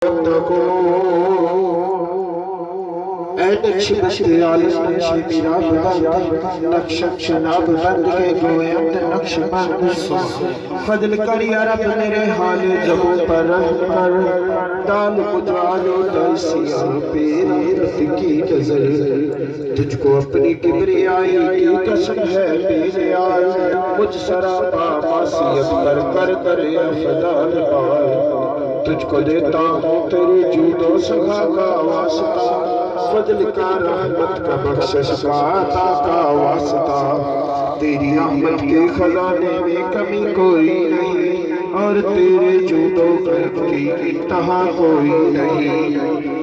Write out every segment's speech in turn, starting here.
نقش بند عالم نقش میرا بند نقش شناب بند کے گویند نقش بند فضل کر یا رب میرے حال زبوں پر رحم کر ڈال مجھالو درسیاں پیرت کی نظر تجھ کو اپنی کبریائی کی قسم ہے میرے آج مجھ سراپا معصیت کر کر افضال پار تجھ کو دیتا ہوں تیری جود و سخا کا واسطہ فضل کا رحمت کا بخشش کا عطا کا واسطہ تیری رحمت کے خزانے میں کمی کوئی نہیں اور تیرے جود و کرم کی انتہا کوئی نہیں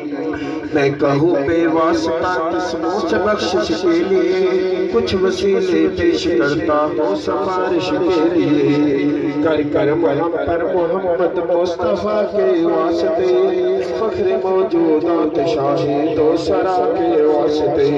میں کہوں بے واسطہ قسموں سے بخشش کے لیے کچھ وسیلے پیش کرتا ہوں سفارش کے لیے کر کرم ہم پر محمد مصطفیٰ کے واسطے فخر موجودات شاہد و سرا کے واسطے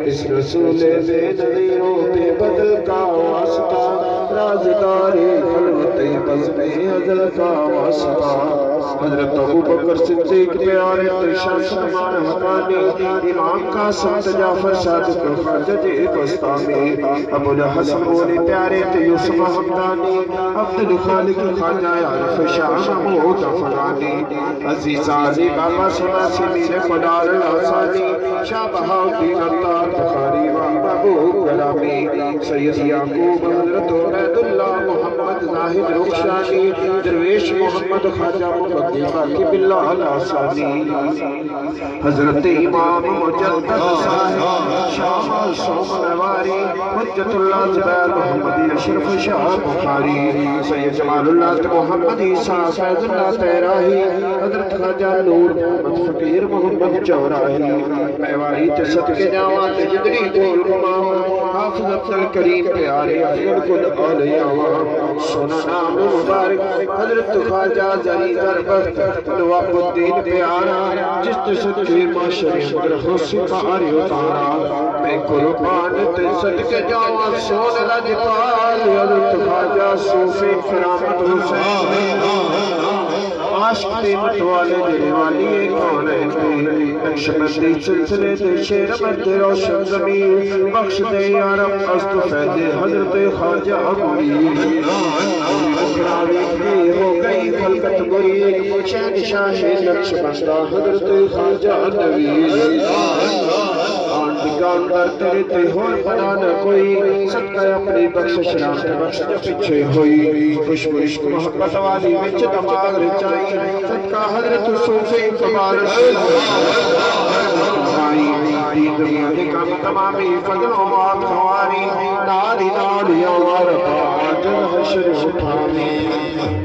اس رسول بے نظیروں پہ بدل کا واسطہ رازدار خلوت بزم ازل کا واسطہ حضرت ابو بکر صدیق پیارے ترشان سلمان حقانی امام قاسم جعفر صادق خواجہ بستامی ابو الحسن بولی پیارے یوسف حمدانی عبد الخالق خواجہ عارف شاہ محمود فرانی عزیز علی بابا سناسی میر فدار الحسانی شاہ بہاؤدین عطار بخاری ابو کلامی سید یعقوب حضرت عبید اللہ محمد زاہد رخشانی درویش محمد خواجہ مقدمہ کی باللہ الاسانی حضرت امام مجدد صاحب شاہ سومنواری حجت اللہ زبیر محمد اشرف شاہ بخاری سید جمال اللہ محمد عیسیٰ فیض اللہ تیراہی حضرت خواجہ نور محمد فقیر محمد چوراہی میواری جسد کے جاوات جدری گول امام حافظ عبد الکریم پیارے افضل کل اولیاء سونا نام مبارک حضرت خواجہ زلی ضربت نواب الدین پیارا جس جسد کے معاشرے اندر حسن پاری اتارا میں قربان تجسد کے جاوات سون لجپال حضرت خواجہ صوفی کرامت حسین عاشق قیمت والے دل والی کون ہے نقش بندی سلسلے دے شیر مرد روشن زمین بخش دے یارم قصد فیض حضرت خواجہ عبوی اکراوی کی ہو گئی خلقت بری شہن شاہ نقش بندہ حضرت خواجہ نوی آنڈگان در تیرے تیہور بنانا کوئی صدقہ اپنی بخش شرافت بخش جو پیچھے ہوئی خوش عشق محبت والی وچ دماغ رچائی صدقہ حضرت صوفی کبار دنیا کے کام تمامی فضل و بات خواری ناری ناری اور باجر حشر اٹھانی